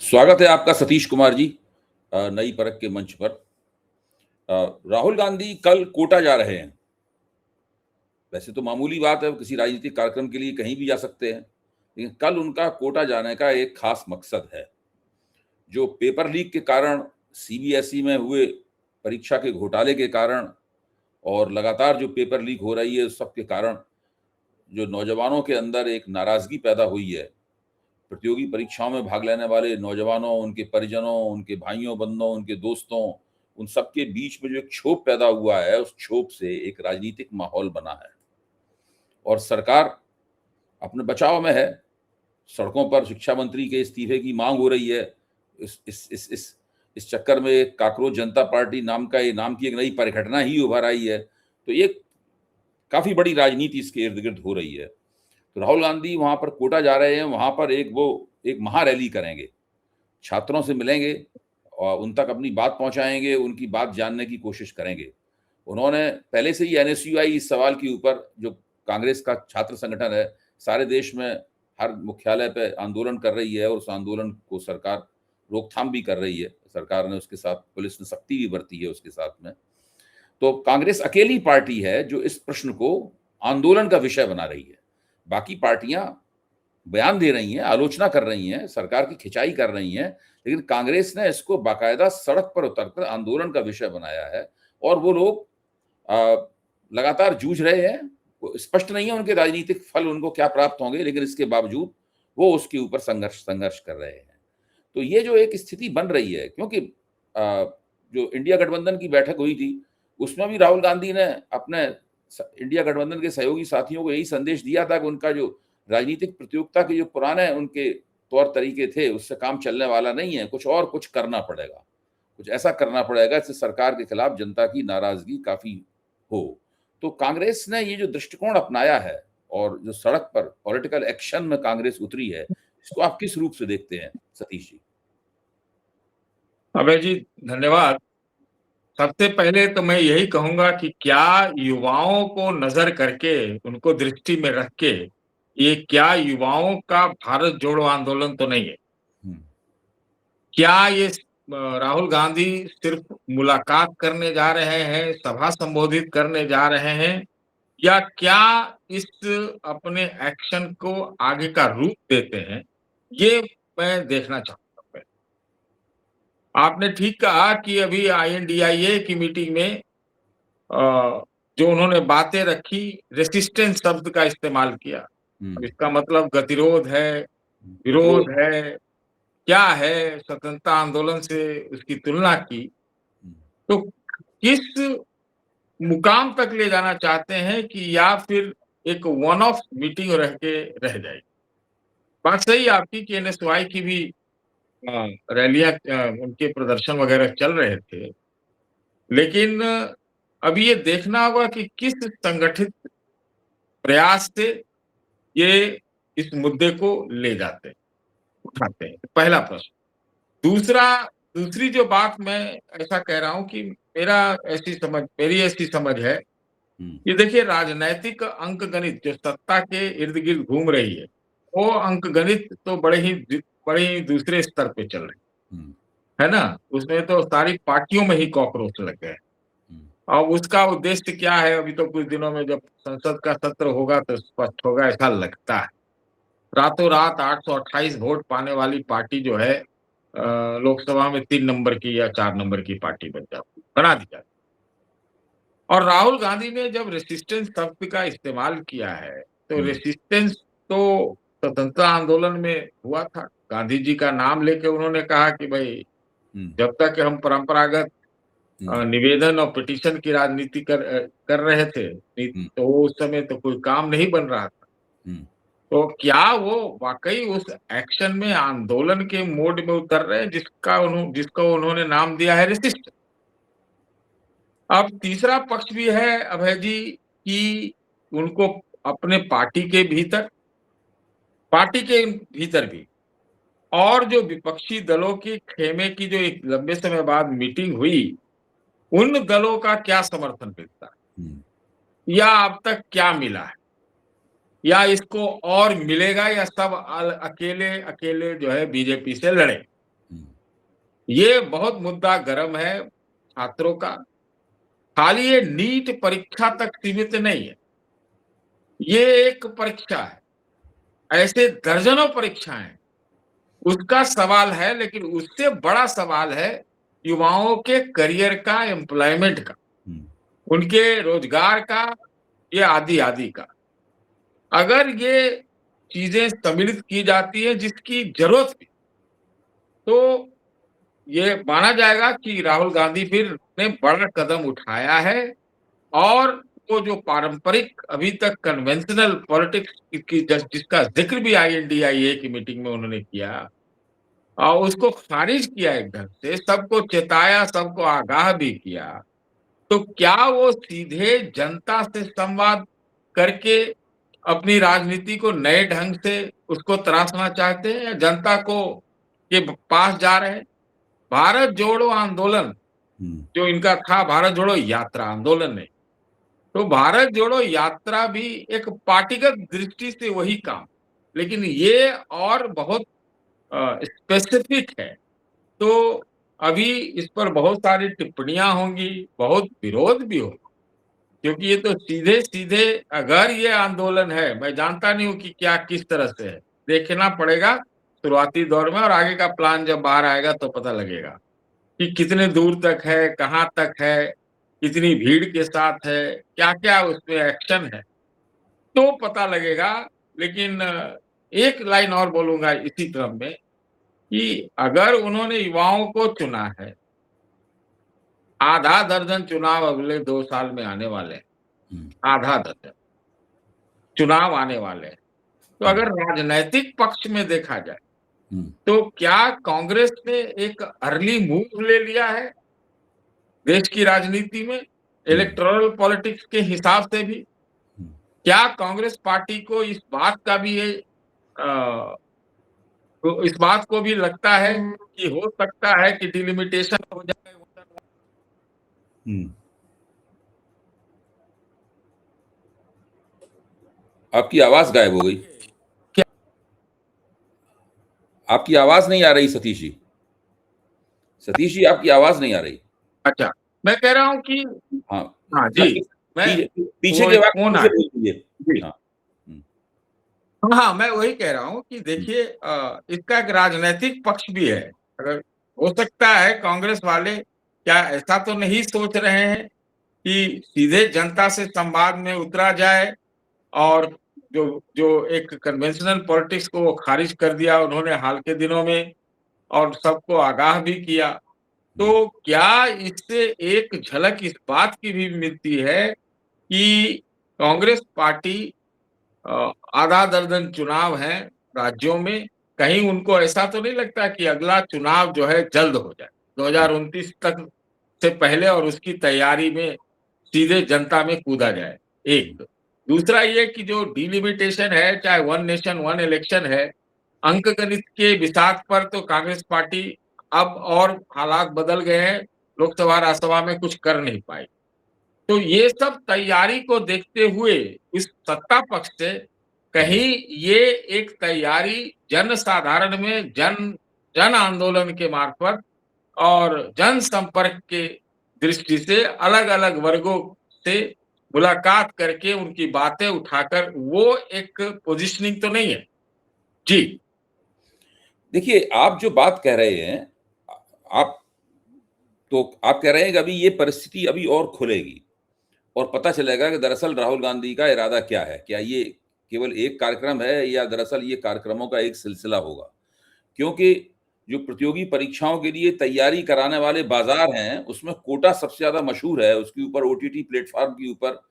स्वागत है आपका सतीश कुमार जी नई परख के मंच पर। राहुल गांधी कल कोटा जा रहे हैं। वैसे तो मामूली बात है, वो किसी राजनीतिक कार्यक्रम के लिए कहीं भी जा सकते हैं, लेकिन कल उनका कोटा जाने का एक खास मकसद है। जो पेपर लीक के कारण, सीबीएसई में हुए परीक्षा के घोटाले के कारण और लगातार जो पेपर लीक हो रही है, उस सब के कारण जो नौजवानों के अंदर एक नाराजगी पैदा हुई है, प्रतियोगी परीक्षाओं में भाग लेने वाले नौजवानों, उनके परिजनों, उनके भाइयों बंधुओं, उनके दोस्तों, उन सबके बीच में जो एक क्षोभ पैदा हुआ है, उस क्षोभ से एक राजनीतिक माहौल बना है और सरकार अपने बचाव में है। सड़कों पर शिक्षा मंत्री के इस्तीफे की मांग हो रही है। इस चक्कर में एक काकरोच जनता पार्टी नाम की एक नई परिघटना ही उभर आई है। तो ये काफी बड़ी राजनीति इसके इर्द गिर्द हो रही है। तो राहुल गांधी वहां पर कोटा जा रहे हैं, वहां पर एक महारैली करेंगे, छात्रों से मिलेंगे और उन तक अपनी बात पहुंचाएंगे, उनकी बात जानने की कोशिश करेंगे। उन्होंने पहले से ही एनएसयूआई इस सवाल के ऊपर, जो कांग्रेस का छात्र संगठन है, सारे देश में हर मुख्यालय पे आंदोलन कर रही है और उस आंदोलन को सरकार रोकथाम भी कर रही है। सरकार ने उसके साथ, पुलिस ने सख्ती भी बरती है उसके साथ में। तो कांग्रेस अकेली पार्टी है जो इस प्रश्न को आंदोलन का विषय बना रही है। बाकी पार्टियां बयान दे रही हैं, आलोचना कर रही हैं, सरकार की खिंचाई कर रही हैं, लेकिन कांग्रेस ने इसको बाकायदा सड़क पर उतरकर आंदोलन का विषय बनाया है और वो लोग लगातार जूझ रहे हैं। स्पष्ट नहीं है उनके राजनीतिक फल उनको क्या प्राप्त होंगे, लेकिन इसके बावजूद वो उसके ऊपर संघर्ष कर रहे हैं। तो ये जो एक स्थिति बन रही है, क्योंकि जो इंडिया गठबंधन की बैठक हुई थी, उसमें भी राहुल गांधी ने अपने इंडिया गठबंधन के सहयोगी साथियों को यही संदेश दिया था कि उनका जो राजनीतिक प्रतियोगिता के जो पुराने उनके तौर तरीके थे, उससे काम चलने वाला नहीं है। कुछ करना पड़ेगा, कुछ ऐसा करना पड़ेगा जिससे सरकार के खिलाफ जनता की नाराजगी काफी हो। तो कांग्रेस ने ये जो दृष्टिकोण अपनाया है और जो सड़क पर पॉलिटिकल एक्शन में कांग्रेस उतरी है, इसको आप किस रूप से देखते हैं सतीश जी? अभय जी, धन्यवाद। सबसे पहले तो मैं यही कहूंगा कि क्या युवाओं को नजर करके, उनको दृष्टि में रख के, ये क्या युवाओं का भारत जोड़ो आंदोलन तो नहीं है? क्या ये राहुल गांधी सिर्फ मुलाकात करने जा रहे हैं, सभा संबोधित करने जा रहे हैं, या क्या इस अपने एक्शन को आगे का रूप देते हैं? ये मैं देखना चाहूंगा। आपने ठीक कहा कि अभी आईएनडीआईए की मीटिंग में जो उन्होंने बातें रखी, रेसिस्टेंस शब्द का इस्तेमाल किया। अब इसका मतलब गतिरोध है, विरोध है, क्या है, स्वतंत्रता आंदोलन से उसकी तुलना की। तो किस मुकाम तक ले जाना चाहते हैं कि या फिर एक वन ऑफ मीटिंग रह जाएगी? बात सही आपकी कि एनएसवाई की भी रैलियां, उनके प्रदर्शन वगैरह चल रहे थे, लेकिन अभी ये देखना होगा कि किस संगठित प्रयास से ये इस मुद्दे को ले जाते हैं, उठाते हैं। पहला प्रश्न। दूसरी जो बात मैं ऐसा कह रहा हूं कि मेरी ऐसी समझ है कि देखिए, राजनैतिक अंकगणित जो सत्ता के इर्द गिर्द घूम रही है, वो अंकगणित तो बड़े ही दूसरे स्तर पे चल रही है ना। उसमें तो सारी पार्टियों में ही कॉकरोच लग गए। और उसका उद्देश्य क्या है, अभी तो कुछ दिनों में जब संसद का सत्र होगा तो स्पष्ट होगा, ऐसा लगता है। रातों रात 828 वोट पाने वाली पार्टी जो है, लोकसभा में 3 नंबर की या 4 नंबर की पार्टी बना दी जाती। और राहुल गांधी ने जब रेसिस्टेंस शब्द का इस्तेमाल किया है, तो रेसिस्टेंस तो स्वतंत्रता आंदोलन में हुआ था। गांधी जी का नाम लेके उन्होंने कहा कि भाई, जब तक हम परंपरागत निवेदन और पिटीशन की राजनीति कर रहे थे, तो उस समय तो कोई काम नहीं बन रहा था। तो क्या वो वाकई उस एक्शन में, आंदोलन के मोड में उतर रहे हैं जिसको उन्होंने नाम दिया है रेसिस्ट? अब तीसरा पक्ष भी है अभय जी कि उनको अपने पार्टी के भीतर भी, और जो विपक्षी दलों के खेमे की जो एक लंबे समय बाद मीटिंग हुई, उन दलों का क्या समर्थन मिलता है, या अब तक क्या मिला है, या इसको और मिलेगा, या सब अकेले अकेले जो है बीजेपी से लड़े? ये बहुत मुद्दा गर्म है छात्रों का। खाली ये नीट परीक्षा तक सीमित नहीं है, ये एक परीक्षा है, ऐसे दर्जनों परीक्षाएं हैं। उसका सवाल है, लेकिन उससे बड़ा सवाल है युवाओं के करियर का, एम्प्लॉयमेंट का, उनके रोजगार का, ये आदि आदि का। अगर ये चीजें सम्मिलित की जाती है जिसकी जरूरत थी, तो ये माना जाएगा कि राहुल गांधी फिर ने बड़ा कदम उठाया है। और वो जो पारंपरिक अभी तक कन्वेंशनल पॉलिटिक्स की जिसका जिक्र भी INDIA की मीटिंग में उन्होंने किया, और उसको खारिज किया एक ढंग से, सबको चेताया, सबको आगाह भी किया। तो क्या वो सीधे जनता से संवाद करके अपनी राजनीति को नए ढंग से उसको तराशना चाहते हैं, या जनता को के पास जा रहे हैं? भारत जोड़ो आंदोलन जो इनका था, भारत जोड़ो यात्रा, आंदोलन नहीं। तो भारत जोड़ो यात्रा भी एक पार्टीगत दृष्टि से वही काम, लेकिन ये और बहुत स्पेसिफिक है। तो अभी इस पर बहुत सारी टिप्पणियां होंगी, बहुत विरोध भी होगा, क्योंकि ये तो सीधे-सीधे, अगर ये आंदोलन है, मैं जानता नहीं हूँ कि क्या किस तरह से है, देखना पड़ेगा शुरुआती दौर में, और आगे का प्लान जब बाहर आएगा तो पता लगेगा कि कितने दूर तक है, कहाँ तक है, कितनी भीड़ के साथ है, क्या-क्या उसमें एक्शन है, तो पता लगेगा। लेकिन एक लाइन और बोलूँगा इसी क्रम में कि अगर उन्होंने युवाओं को चुना है, आधा दर्जन चुनाव अगले 2 साल में आने वाले हैं, आधा दर्जन चुनाव आने वाले हैं। तो अगर राजनैतिक पक्ष में देखा जाए, तो क्या कांग्रेस ने एक अर्ली मूव ले लिया है देश की राजनीति में, इलेक्टोरल पॉलिटिक्स के हिसाब से भी? क्या कांग्रेस पार्टी को इस बात का भी अ, तो इस बात को भी लगता है कि हो सकता है कि डिलिमिटेशन हो जाए? आपकी आवाज गायब हो गई। क्या? आपकी आवाज नहीं आ रही सतीश जी। सतीश जी, आपकी आवाज नहीं आ रही। अच्छा, मैं कह रहा हूँ कि हाँ, हाँ जी, मैं पीछे वो के एक वाक्य फ़ोन फिर से आया। बोल दीजिए। जी। हाँ। हाँ, मैं वही कह रहा हूँ कि देखिए इसका एक राजनैतिक पक्ष भी है। अगर हो सकता है कांग्रेस वाले क्या ऐसा तो नहीं सोच रहे हैं कि सीधे जनता से संवाद में उतरा जाए, और जो जो एक कन्वेंशनल पॉलिटिक्स को वो खारिज कर दिया उन्होंने हाल के दिनों में, और सबको आगाह भी किया। तो क्या इससे एक झलक इस बात की भी मिलती है कि कांग्रेस पार्टी आधा दर्जन चुनाव हैं राज्यों में, कहीं उनको ऐसा तो नहीं लगता कि अगला चुनाव जो है जल्द हो जाए, 2029 तक से पहले, और उसकी तैयारी में सीधे जनता में कूदा जाए? एक। दूसरा ये कि जो डिलिमिटेशन है, चाहे वन नेशन वन इलेक्शन है, अंकगणित के बिसात पर तो कांग्रेस पार्टी अब और हालात बदल गए हैं, लोकसभा, राज्यसभा में कुछ कर नहीं पाई। तो ये सब तैयारी को देखते हुए इस सत्ता पक्ष से कहीं ये एक तैयारी जनसाधारण में जन आंदोलन के मार्फत और जनसंपर्क के दृष्टि से अलग-अलग वर्गों से मुलाकात करके उनकी बातें उठाकर वो एक पोज़िशनिंग तो नहीं है? जी। देखिए, आप जो बात कह रहे हैं, आप आप कह रहे हैं कि अभी ये परिस्थिति अभी और खुलेगी और पता चलेगा कि दरअसल राहुल गांधी का इरादा क्या है। क्या ये केवल एक कार्यक्रम है या दरअसल ये कार्यक्रमों का एक सिलसिला होगा? क्योंकि जो प्रतियोगी परीक्षाओं के लिए तैयारी कराने वाले बाज़ार हैं, उसमें कोटा सबसे ज़्यादा मशहूर है। उसके ऊपर ओटीटी प्लेटफ़ॉर्म के ऊपर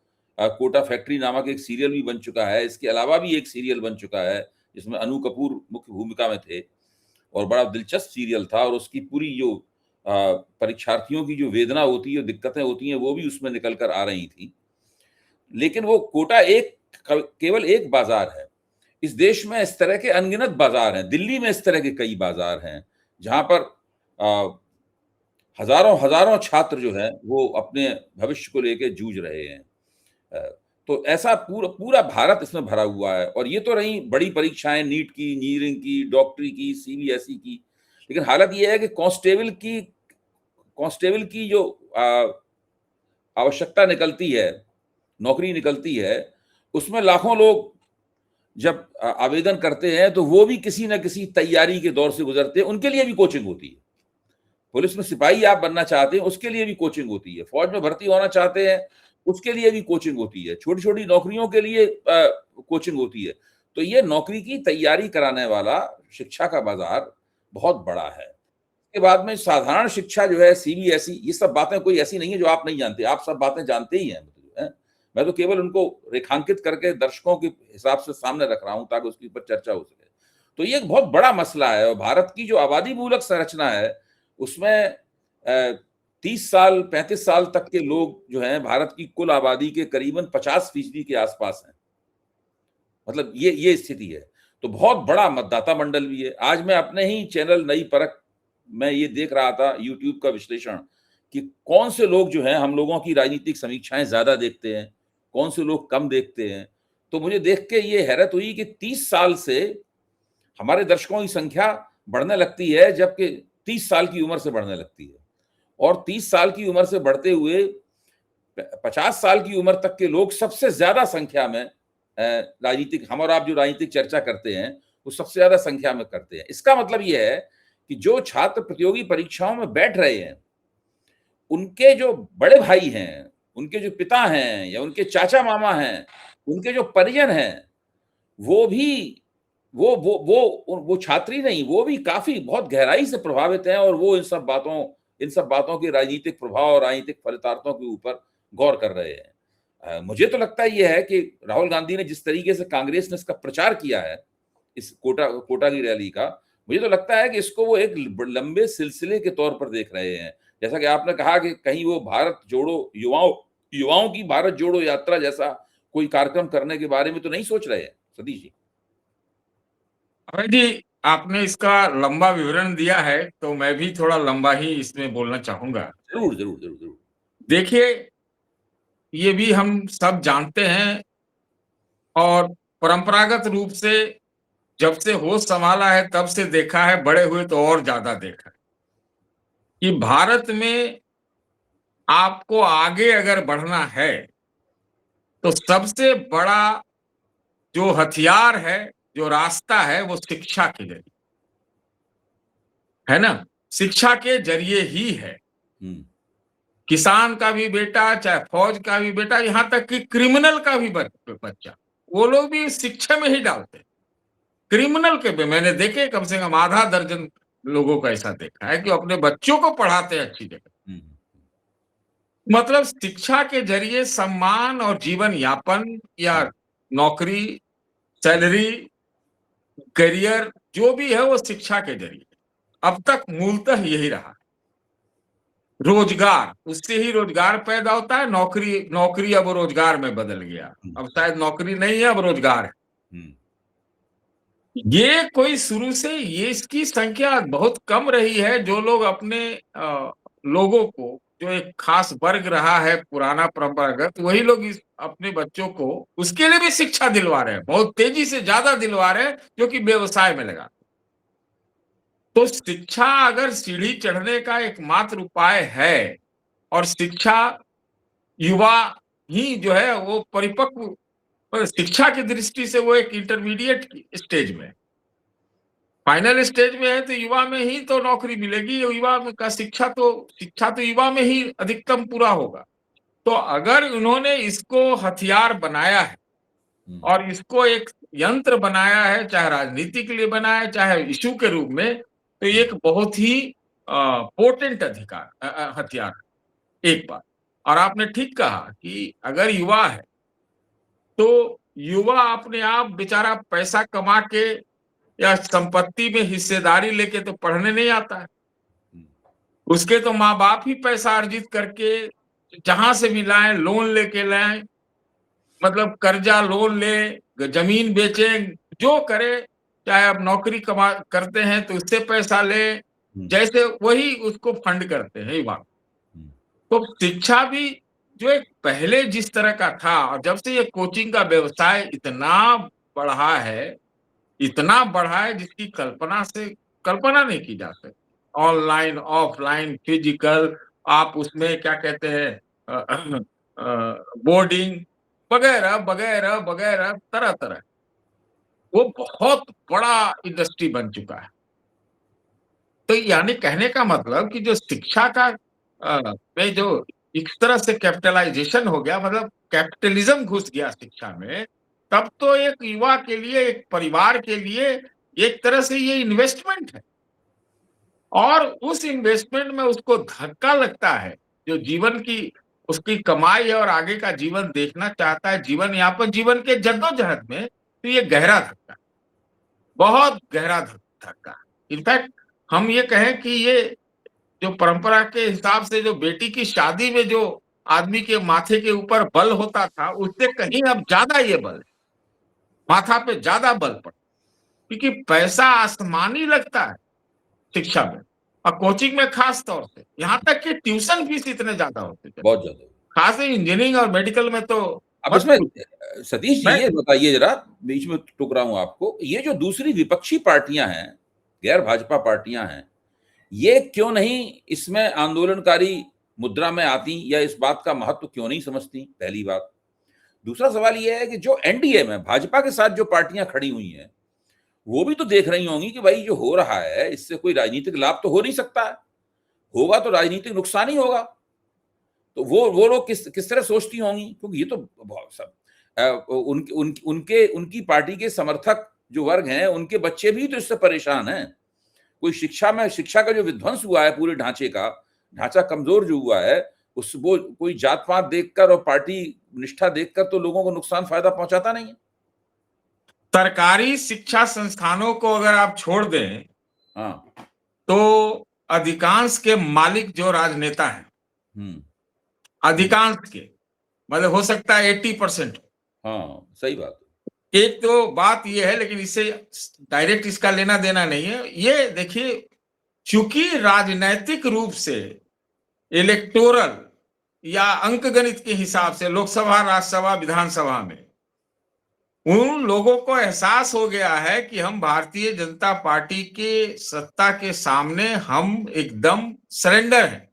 कोटा फैक्ट्री नामक एक सीरियल भी बन चुका है। इसके अलावा भी एक सीरियल बन चुका है, जिसमें अनु कपूर मुख्य भूमिका में थे और बड़ा दिलचस्प सीरियल था और उसकी पूरी जो परीक्षार्थियों की जो वेदना होती है, दिक्कतें होती हैं, वो भी उसमें निकल कर आ रही थी। लेकिन वो कोटा एक केवल एक बाज़ार है। इस देश में इस तरह के अनगिनत बाज़ार हैं। दिल्ली में इस तरह के कई बाज़ार हैं, जहाँ पर हज़ारों छात्र जो हैं, वो अपने भविष्य को लेके जूझ रहे हैं। अ, तो ऐसा पूरा पूरा भारत इसमें भरा हुआ है और ये तो रही बड़ी परीक्षाएँ नीट की, इंजीनियरिंग की, डॉक्टरी की, सीबीएसई की। लेकिन हालत ये है कि कांस्टेबल की जो आवश्यकता निकलती है, नौकरी निकलती है, उसमें लाखों लोग जब आवेदन करते हैं तो वो भी किसी न किसी तैयारी के दौर से गुजरते हैं। उनके लिए भी कोचिंग होती है। पुलिस में सिपाही आप बनना चाहते हैं, उसके लिए भी कोचिंग होती है। फौज में भर्ती होना चाहते हैं, उसके लिए भी कोचिंग होती है। छोटी छोटी नौकरियों के लिए कोचिंग होती है। तो ये नौकरी की तैयारी कराने वाला शिक्षा का बाजार बहुत बड़ा है। इसके बाद में साधारण शिक्षा जो है, सीबीएसई, ये सब बातें कोई ऐसी नहीं है जो आप नहीं जानते, आप सब बातें जानते ही हैं। मैं तो केवल उनको रेखांकित करके दर्शकों के हिसाब से सामने रख रहा हूं ताकि उसके ऊपर चर्चा हो सके। तो ये एक बहुत बड़ा मसला है। और भारत की जो आबादी मूलक संरचना है, उसमें 30 साल 35 साल तक के लोग जो हैं, भारत की कुल आबादी के करीबन 50% के आसपास हैं। मतलब ये स्थिति है। तो बहुत बड़ा मतदाता मंडल भी है। आज मैं अपने ही चैनल नई परख में ये देख रहा था, यूट्यूब का विश्लेषण, कि कौन से लोग जो हैं हम लोगों की राजनीतिक समीक्षाएं ज्यादा देखते हैं, कौन से लोग कम देखते हैं। तो मुझे देख के ये हैरत हुई कि 30 साल से हमारे दर्शकों की संख्या बढ़ने लगती है, जबकि 30 साल की उम्र से बढ़ने लगती है। और 30 साल की उम्र से बढ़ते हुए 50 साल की उम्र तक के लोग सबसे ज्यादा संख्या में राजनीतिक, हम और आप जो राजनीतिक चर्चा करते हैं वो सबसे ज्यादा संख्या में करते हैं। इसका मतलब यह है कि जो छात्र प्रतियोगी परीक्षाओं में बैठ रहे हैं, उनके जो बड़े भाई हैं, उनके जो पिता हैं या उनके चाचा मामा हैं, उनके जो परिजन हैं, वो भी वो छात्री नहीं, वो भी काफी बहुत गहराई से प्रभावित हैं। और वो इन सब बातों के राजनीतिक प्रभाव और राजनीतिक फलितार्थों के ऊपर गौर कर रहे हैं। मुझे तो लगता है ये है कि राहुल गांधी ने जिस तरीके से कांग्रेस ने इसका प्रचार किया है, इस कोटा की रैली का, मुझे तो लगता है कि इसको वो एक लंबे सिलसिले के तौर पर देख रहे हैं। जैसा कि आपने कहा कि कहीं वो भारत जोड़ो, युवाओं की भारत जोड़ो यात्रा जैसा कोई कार्यक्रम करने के बारे में तो नहीं सोच रहे हैं सतीश जी। अभय जी, आपने इसका लंबा विवरण दिया है, तो मैं भी थोड़ा लंबा ही इसमें बोलना चाहूंगा। जरूर जरूर जरूर जरूर। देखिए, ये भी हम सब जानते हैं और परंपरागत रूप से जब से होश संभाला है तब से देखा है, बड़े हुए तो और ज्यादा देखा है कि भारत में आपको आगे अगर बढ़ना है तो सबसे बड़ा जो हथियार है, जो रास्ता है, वो शिक्षा के जरिए है ना। शिक्षा के जरिए ही है। किसान का भी बेटा, चाहे फौज का भी बेटा, यहां तक कि क्रिमिनल का भी बच्चा, वो लोग भी शिक्षा में ही डालते हैं। क्रिमिनल के भी मैंने देखे, कम से कम आधा दर्जन लोगों को ऐसा देखा है कि अपने बच्चों को पढ़ाते हैं अच्छी जगह। मतलब शिक्षा के जरिए सम्मान और जीवन यापन या नौकरी, सैलरी, करियर जो भी है वो शिक्षा के जरिए अब तक मूलतः यही रहा। रोजगार, उससे ही रोजगार पैदा होता है। नौकरी अब रोजगार में बदल गया। अब शायद नौकरी नहीं है, अब रोजगार है। ये कोई शुरू से ये इसकी संख्या बहुत कम रही है। जो लोग अपने लोगों को, जो एक खास वर्ग रहा है पुराना परंपरागत, वही लोग अपने बच्चों को उसके लिए भी शिक्षा दिलवा रहे हैं, बहुत तेजी से ज्यादा दिलवा रहे हैं, जो कि व्यवसाय में लगा। तो शिक्षा अगर सीढ़ी चढ़ने का एकमात्र उपाय है, और शिक्षा युवा ही जो है वो परिपक्व शिक्षा की दृष्टि से वो एक इंटरमीडिएट स्टेज में, फाइनल स्टेज में है, तो युवा में ही तो नौकरी मिलेगी। युवा का शिक्षा तो युवा में ही अधिकतम पूरा होगा। तो अगर उन्होंने इसको हथियार बनाया है और इसको एक यंत्र बनाया है, चाहे राजनीति के लिए बनाया है, चाहे इशू के रूप में, तो ये एक बहुत ही पोटेंट हथियार एक बात। और आपने ठीक कहा कि अगर युवा है तो युवा अपने आप बेचारा पैसा कमा के या संपत्ति में हिस्सेदारी लेके तो पढ़ने नहीं आता है। उसके तो माँ बाप ही पैसा अर्जित करके जहां से भी लाए, लोन लेके लाए, मतलब कर्जा लोन ले, जमीन बेचे, जो करे, चाहे अब नौकरी करते हैं तो उससे पैसा ले, जैसे वही उसको फंड करते हैं युवा। तो शिक्षा भी जो एक पहले जिस तरह का था, और जब से ये कोचिंग का व्यवसाय इतना बढ़ा है जिसकी कल्पना से कल्पना नहीं की जा सकती। ऑनलाइन, ऑफलाइन, फिजिकल, आप उसमें क्या कहते हैं बोर्डिंग वगैरह, वगैरह, वगैरह, तरह-तरह। वो बहुत बड़ा इंडस्ट्री बन चुका है। तो यानी कहने का मतलब कि जो शिक्षा का में जो इस तरह से कैपिटलाइज़ेशन हो गया, मतलब कैपिटलिज़्म घुस गया शिक्षा में, तब तो एक युवा के लिए, एक परिवार के लिए एक तरह से ये इन्वेस्टमेंट है। और उस इन्वेस्टमेंट में उसको धक्का लगता है, जो जीवन की उसकी कमाई और आगे का जीवन देखना चाहता है, जीवन यापन, जीवन के जद्दोजहद में, तो ये गहरा धक्का, बहुत गहरा धक्का। इनफैक्ट हम ये कहें कि ये जो परंपरा के हिसाब से जो बेटी की शादी में जो आदमी के माथे के ऊपर बल होता था, उससे कहीं अब ज़्यादा ये बल है, माथा पे ज़्यादा बल पड़ा, क्योंकि पैसा आसमानी लगता है शिक्षा में, और कोचिंग में खास तौर से, यहाँ तक कि ट्यूशन फीस इतने ज़्यादा होते थे। बहुत ज़्यादा। खास इंजीनियरिंग और मेडिकल में तो अब मत इसमें पूछिए। सतीश जी मैं ये बताइए ज़रा, बीच में टोक रहा हूँ आपको, ये जो दूसरी विपक्षी पार्टियाँ हैं, गैर भाजपा पार्टियाँ हैं, ये क्यों नहीं इसमें आंदोलनकारी मुद्रा में आती, या इस बात का महत्व क्यों नहीं समझती? पहली बात। दूसरा सवाल ये है कि जो एनडीए में भाजपा के साथ जो पार्टियां खड़ी हुई हैं, वो भी तो देख रही होंगी कि भाई जो हो रहा है इससे कोई राजनीतिक लाभ तो हो नहीं सकता है, होगा तो राजनीतिक नुकसान ही होगा। तो वो लोग किस तरह सोचती होंगी, क्योंकि ये तो बहुत सब उनकी पार्टी के समर्थक जो वर्ग हैं, उनके बच्चे भी तो इससे परेशान हैं। कोई शिक्षा का जो विध्वंस हुआ है, पूरे ढांचा कमजोर जो हुआ है, उस वो कोई जात पात देखकर और पार्टी निष्ठा देखकर तो लोगों को नुकसान फायदा पहुंचाता नहीं है। सरकारी शिक्षा संस्थानों को अगर आप छोड़ दें, हाँ। तो अधिकांश के मालिक जो राजनेता हैं, अधिकांश के, मतलब हो सकता है 80%। हाँ, सही बात। एक तो बात ये है, लेकिन इससे डायरेक्ट इसका लेना देना नहीं है। ये देखिए, चूंकि राजनैतिक रूप से इलेक्टोरल या अंकगणित के हिसाब से लोकसभा, राज्यसभा, विधानसभा में उन लोगों को एहसास हो गया है कि हम भारतीय जनता पार्टी के सत्ता के सामने हम एकदम सरेंडर हैं,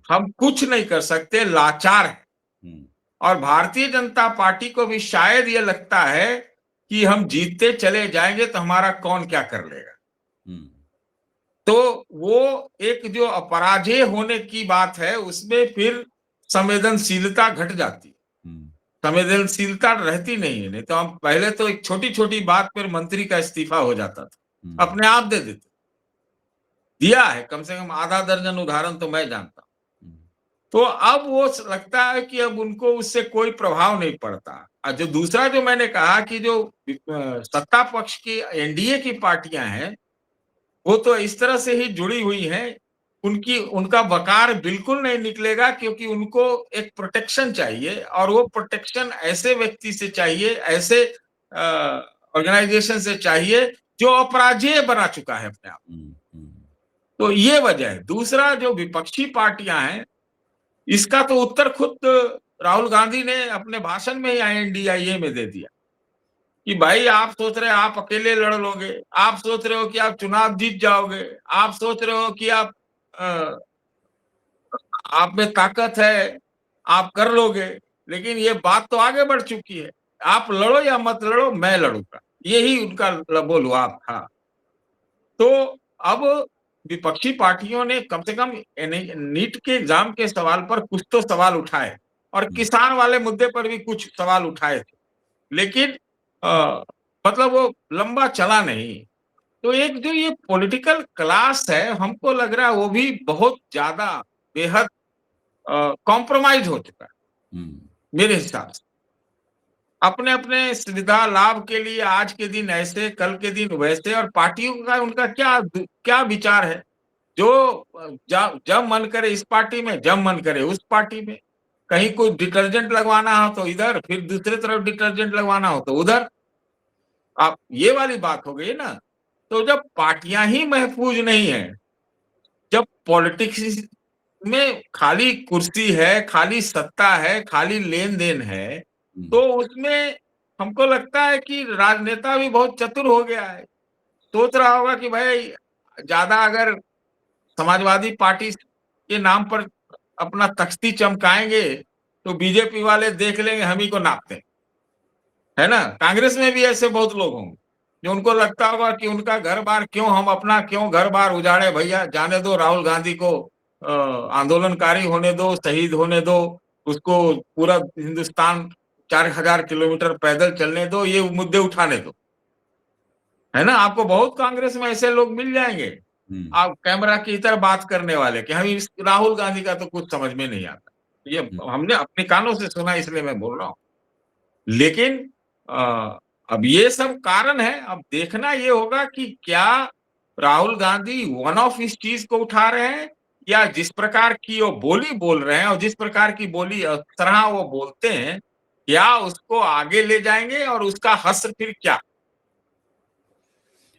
हम कुछ नहीं कर सकते, लाचार हैं। और भारतीय जनता पार्टी को भी शायद ये लगता है कि हम जीतते चले जाएंगे तो हमारा कौन क्या कर लेगा। तो वो एक जो अपराजय होने की बात है, उसमें फिर संवेदनशीलता घट जाती है, संवेदनशीलता रहती नहीं है। नहीं तो हम पहले तो एक छोटी छोटी बात पर मंत्री का इस्तीफा हो जाता था, अपने आप दे देते, दिया है कम से कम आधा दर्जन उदाहरण तो मैं जानता हूं। तो अब वो लगता है कि अब उनको उससे कोई प्रभाव नहीं पड़ता। और जो दूसरा जो मैंने कहा कि जो सत्ता पक्ष की एनडीए की पार्टियां हैं, वो तो इस तरह से ही जुड़ी हुई हैं, उनका वकार बिल्कुल नहीं निकलेगा, क्योंकि उनको एक प्रोटेक्शन चाहिए, और वो प्रोटेक्शन ऐसे व्यक्ति से चाहिए, ऐसे ऑर्गेनाइजेशन से चाहिए जो अपराजेय बना चुका है अपने आप। तो ये वजह है। दूसरा, जो विपक्षी पार्टियां हैं, इसका तो उत्तर खुद राहुल गांधी ने अपने भाषण में ही INDIA में दे दिया कि भाई आप सोच रहे आप अकेले लड़ लोगे, आप सोच रहे हो कि आप चुनाव जीत जाओगे, आप सोच रहे हो कि आप में ताकत है, आप कर लोगे, लेकिन ये बात तो आगे बढ़ चुकी है। आप लड़ो या मत लड़ो, मैं लड़ूंगा, यही उनका बोलवाब था। तो अब विपक्षी पार्टियों ने कम से कम नीट के एग्जाम के सवाल पर कुछ तो सवाल उठाए, और किसान वाले मुद्दे पर भी कुछ सवाल उठाए थे, लेकिन मतलब वो लंबा चला नहीं। तो एक जो ये पॉलिटिकल क्लास है, हमको लग रहा है वो भी बहुत ज्यादा, बेहद कॉम्प्रोमाइज हो चुका है मेरे हिसाब से। अपने अपने सुविधा लाभ के लिए आज के दिन ऐसे, कल के दिन वैसे, और पार्टियों का उनका क्या क्या विचार है, जो जब मन करे इस पार्टी में, जब मन करे उस पार्टी में, कहीं कोई डिटर्जेंट लगवाना हो तो इधर, फिर दूसरे तरफ डिटर्जेंट लगवाना हो तो उधर। आप ये वाली बात हो गई ना। तो जब पार्टियां ही महफूज नहीं है, जब पॉलिटिक्स में खाली कुर्सी है, खाली सत्ता है, खाली लेन देन है, तो उसमें हमको लगता है कि राजनेता भी बहुत चतुर हो गया है। सोच रहा होगा कि भाई ज्यादा अगर समाजवादी पार्टी के नाम पर अपना तख्ती चमकाएंगे तो बीजेपी वाले देख लेंगे हम ही को नापते हैं, है ना। कांग्रेस में भी ऐसे बहुत लोग होंगे जो उनको लगता होगा कि उनका घर बार क्यों, हम अपना क्यों घर बार उजाड़े, भैया जाने दो राहुल गांधी को, आंदोलनकारी होने दो, शहीद होने दो, उसको पूरा हिंदुस्तान 4000 किलोमीटर पैदल चलने दो, ये मुद्दे उठाने दो, है ना। आपको बहुत कांग्रेस में ऐसे लोग मिल जाएंगे, आप कैमरा की तरह बात करने वाले कि हमें राहुल गांधी का तो कुछ समझ में नहीं आता, ये हमने अपने कानों से सुना इसलिए मैं बोल रहा हूं। लेकिन अब ये सब कारण है, अब देखना ये होगा कि क्या राहुल गांधी वन ऑफ इस चीज को उठा रहे हैं, या जिस प्रकार की वो बोली बोल रहे हैं और जिस प्रकार की बोली तरह वो बोलते हैं, क्या उसको आगे ले जाएंगे और उसका हश्र फिर क्या।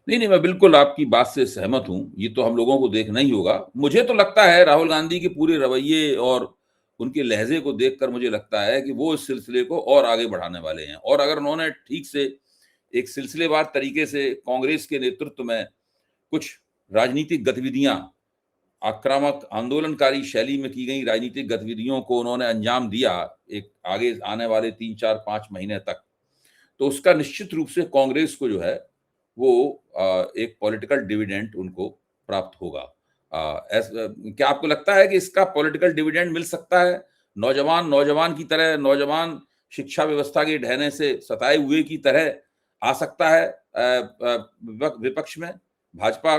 नहीं, मैं बिल्कुल आपकी बात से सहमत हूं। ये तो हम लोगों को देखना ही होगा। मुझे तो लगता है राहुल गांधी के पूरे रवैये और उनके लहजे को देखकर मुझे लगता है कि वो इस सिलसिले को और आगे बढ़ाने वाले हैं, और अगर उन्होंने ठीक से एक सिलसिलेवार तरीके से कांग्रेस के नेतृत्व में कुछ राजनीतिक गतिविधियां, आक्रामक आंदोलनकारी शैली में की गई राजनीतिक गतिविधियों को उन्होंने अंजाम दिया एक आगे आने वाले 3-4-5 महीने तक, तो उसका निश्चित रूप से कांग्रेस को जो है वो एक पॉलिटिकल डिविडेंड उनको प्राप्त होगा। क्या आपको लगता है कि इसका पॉलिटिकल डिविडेंड मिल सकता है? नौजवान की तरह, नौजवान शिक्षा व्यवस्था के ढहने से सताए हुए की तरह आ सकता है विपक्ष में? भाजपा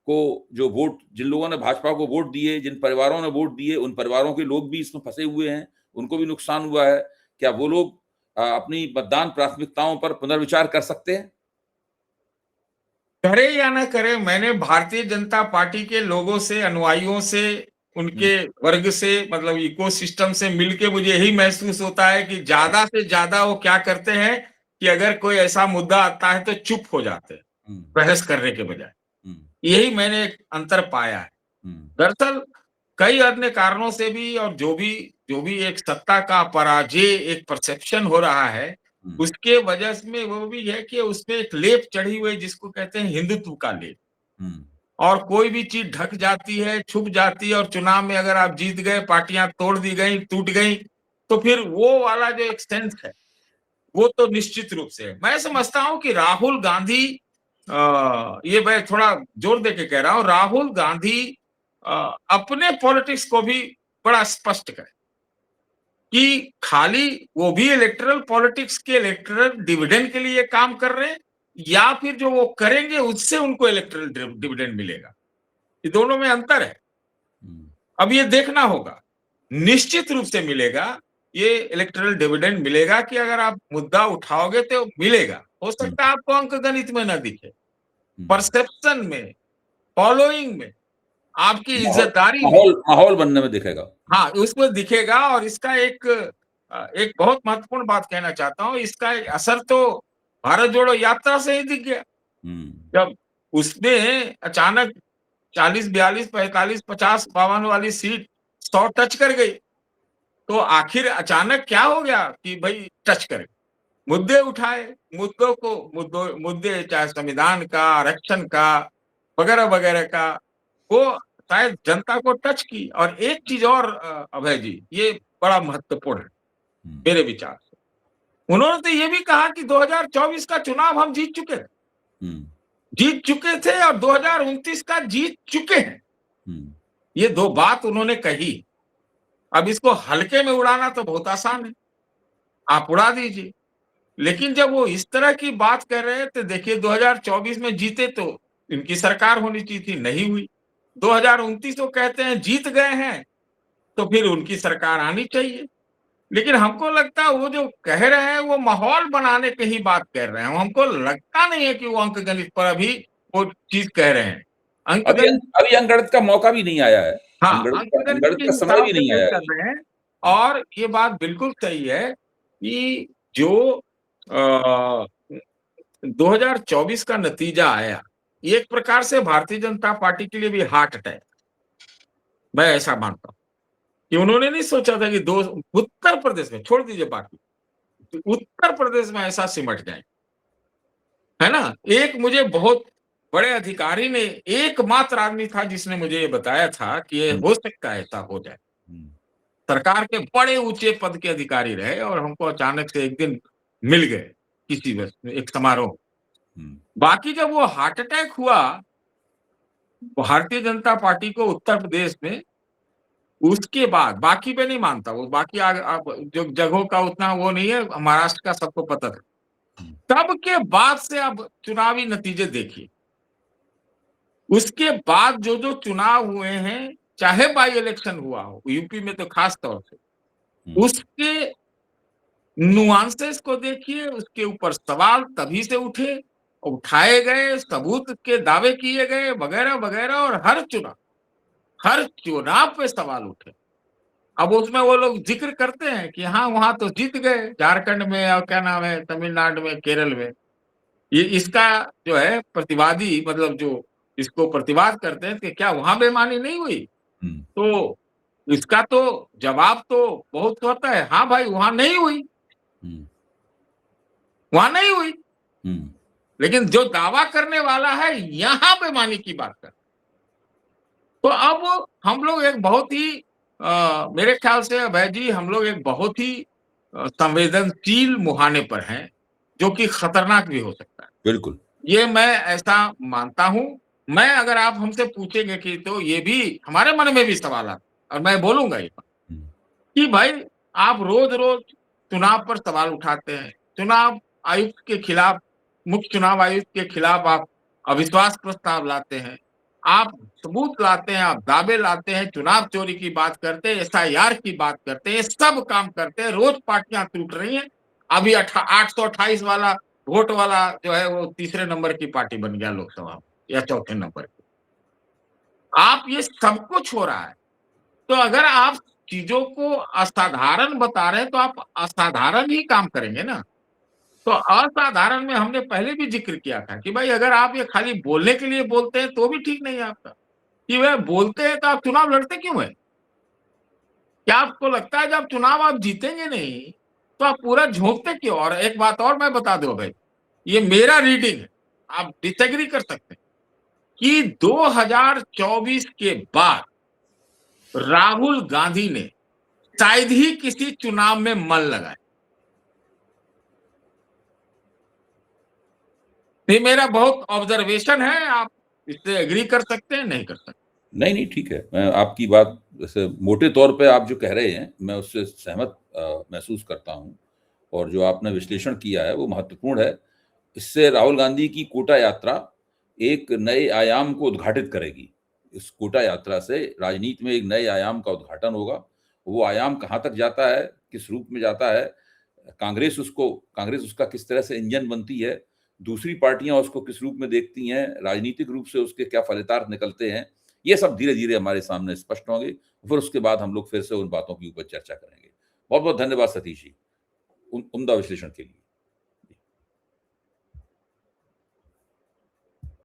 को जो वोट, जिन लोगों ने भाजपा को वोट दिए, जिन परिवारों ने वोट दिए, उन परिवारों के लोग भी इसमें फंसे हुए हैं, उनको भी नुकसान हुआ है। क्या वो लोग अपनी मतदान प्राथमिकताओं पर पुनर्विचार कर सकते हैं? करे या ना करे, मैंने भारतीय जनता पार्टी के लोगों से, अनुयायियों से, उनके वर्ग से, मतलब इकोसिस्टम से मिलके मुझे यही महसूस होता है कि ज्यादा से ज्यादा वो क्या करते हैं कि अगर कोई ऐसा मुद्दा आता है तो चुप हो जाते हैं बहस करने के बजाय। यही मैंने एक अंतर पाया है। दरअसल कई अन्य कारणों से भी, और जो भी एक सत्ता का पराजय, एक परसेप्शन हो रहा है, उसके वजह में वो भी है कि उसमें एक लेप चढ़ी हुई जिसको कहते हैं हिंदुत्व का लेप, और कोई भी चीज ढक जाती है, छुप जाती है, और चुनाव में अगर आप जीत गए, पार्टियां तोड़ दी गई, टूट गई, तो फिर वो वाला जो एक सेंस है वो तो निश्चित रूप से है। मैं समझता हूं कि राहुल गांधी, ये मैं थोड़ा जोर दे के कह रहा हूं, राहुल गांधी अपने पॉलिटिक्स को भी बड़ा स्पष्ट करे कि खाली वो भी इलेक्टरल पॉलिटिक्स के इलेक्टरल डिविडेंड के लिए काम कर रहे हैं, या फिर जो वो करेंगे उससे उनको इलेक्टरल डिविडेंड मिलेगा। ये दोनों में अंतर है। अब ये देखना होगा, निश्चित रूप से मिलेगा, ये इलेक्टरल डिविडेंड मिलेगा कि अगर आप मुद्दा उठाओगे तो मिलेगा। हो सकता है आपको अंक गणित में ना दिखे, परसेप्शन में, फॉलोइंग में, आपकी इज्जतदारी में, माहौल बनने में दिखेगा। हाँ, उसमें दिखेगा। और इसका एक बहुत महत्वपूर्ण बात कहना चाहता हूं, इसका एक असर तो भारत जोड़ो यात्रा से ही दिख गया। जब उसमें अचानक 40, 42, 45, 50, 52 वाली सीट 100 टच कर गई, तो आखिर अचानक क्या हो गया कि भाई टच करे, मुद्दे उठाए, मुद्दे चाहे संविधान का, आरक्षण का, वगैरह वगैरह का, वो शायद जनता को टच की। और एक चीज और अभय जी, ये बड़ा महत्वपूर्ण है मेरे विचार से, उन्होंने तो ये भी कहा कि 2024 का चुनाव हम जीत चुके थे और 2029 का जीत चुके हैं। ये दो बात उन्होंने कही। अब इसको हल्के में उड़ाना तो बहुत आसान है, आप उड़ा दीजिए, लेकिन जब वो इस तरह की बात कर रहे हैं तो देखिए 2024 में जीते तो इनकी सरकार होनी चाहिए थी, नहीं हुई। 2029 को कहते हैं जीत गए हैं तो फिर उनकी सरकार आनी चाहिए। लेकिन हमको लगता है वो जो कह रहे हैं वो माहौल बनाने की ही बात कर रहे हैं। हमको लगता नहीं है कि वो अंक गणित पर अभी वो चीज कह रहे हैं। अभी अंकगणित का मौका भी नहीं आया है। हाँ, अंकगणित का समय भी नहीं आया है। कर रहे हैं। और ये बात बिल्कुल सही है कि जो 2024 का नतीजा आया, एक प्रकार से भारतीय जनता पार्टी के लिए भी हार्ट अटैक, मैं ऐसा मानता हूं कि उन्होंने नहीं सोचा था कि उत्तर प्रदेश में, छोड़ दीजिए बाकी, तो उत्तर प्रदेश में ऐसा सिमट जाए, है ना। एक मुझे बहुत बड़े अधिकारी ने, एकमात्र आदमी था जिसने मुझे ये बताया था कि ये हो सकता है ऐसा हो जाए। सरकार के बड़े ऊंचे पद के अधिकारी रहे और हमको अचानक से एक दिन मिल गए किसी बस एक समारोह। बाकी जब वो हार्ट अटैक हुआ भारतीय जनता पार्टी को उत्तर प्रदेश में, उसके बाद बाकी पे नहीं मानता वो, बाकी जो जगहों का उतना वो नहीं है, महाराष्ट्र का सबको पता था। तब के बाद से अब चुनावी नतीजे देखिए, उसके बाद जो चुनाव हुए हैं, चाहे बाई इलेक्शन हुआ हो यूपी में तो खास तौर से, उसके नुआंसेस को देखिए, उसके ऊपर सवाल तभी से उठाए गए, सबूत के दावे किए गए वगैरह वगैरह, और हर चुनाव पे सवाल उठे। अब उसमें वो लोग जिक्र करते हैं कि हाँ वहां तो जीत गए, झारखंड में और क्या नाम है तमिलनाडु में, केरल में। ये इसका जो है प्रतिवादी, मतलब जो इसको प्रतिवाद करते हैं कि क्या वहां बेईमानी नहीं हुई, तो इसका तो जवाब तो बहुत होता है, हाँ भाई वहां नहीं हुई, वहां नहीं हुई। लेकिन जो दावा करने वाला है यहां बेईमानी की बात कर, तो अब हम लोग एक बहुत ही मेरे ख्याल से अभय जी, हम लोग एक बहुत ही संवेदनशील मुहाने पर हैं, जो कि खतरनाक भी हो सकता है। बिल्कुल, ये मैं ऐसा मानता हूं। मैं, अगर आप हमसे पूछेंगे कि, तो ये भी हमारे मन में भी सवाल आता, और मैं बोलूंगा ये कि भाई आप रोज-रोज चुनाव पर सवाल उठाते हैं, चुनाव आयुक्त के खिलाफ, मुख्य चुनाव आयुक्त के खिलाफ आप अविश्वास प्रस्ताव लाते हैं, आप सबूत लाते हैं, आप दावे लाते हैं, चुनाव चोरी की बात करते हैं, एसआईआर की बात करते हैं, सब काम करते हैं, रोज पार्टियां टूट रही हैं। अभी 828 वाला वोट वाला जो है वो तीसरे नंबर की पार्टी बन गया लोकसभा में, या चौथे नंबर की। आप ये सब कुछ हो रहा है, तो अगर आप चीजों को असाधारण बता रहे हैं, तो आप असाधारण ही काम करेंगे ना। तो असाधारण में हमने पहले भी जिक्र किया था कि भाई अगर आप ये खाली बोलने के लिए बोलते हैं तो भी ठीक नहीं है आपका, कि वह बोलते हैं तो आप चुनाव लड़ते क्यों हैं? क्या आपको लगता है जब चुनाव आप जीतेंगे नहीं, तो आप पूरा झोंकते क्यों? और एक बात और मैं बता दूं भाई, ये मेरा रीडिंग है, आप डिसएग्री कर सकते हैं, कि 2024 के बाद राहुल गांधी ने शायद ही किसी चुनाव में मन लगाए। ये मेरा बहुत ऑब्जर्वेशन है, आप इससे एग्री कर सकते हैं, नहीं कर सकते। नहीं, नहीं, ठीक है। मैं आपकी बात वैसे मोटे तौर पे आप जो कह रहे हैं, मैं उससे सहमत महसूस करता हूँ, और जो आपने विश्लेषण किया है वो महत्वपूर्ण है। इससे राहुल गांधी की कोटा यात्रा एक नए आयाम को उद्घाटित करेगी। इस कोटा यात्रा से राजनीति में एक नए आयाम का उद्घाटन होगा। वो आयाम कहाँ तक जाता है, किस रूप में जाता है, कांग्रेस उसका किस तरह से इंजन बनती है, दूसरी पार्टियां उसको किस रूप में देखती हैं, राजनीतिक रूप से उसके क्या फलितार्थ निकलते हैं, ये सब धीरे-धीरे हमारे सामने स्पष्ट होंगे। फिर उसके बाद हम लोग फिर से उन बातों के ऊपर चर्चा करेंगे। बहुत-बहुत धन्यवाद सतीश जी, उम्दा विश्लेषण के लिए।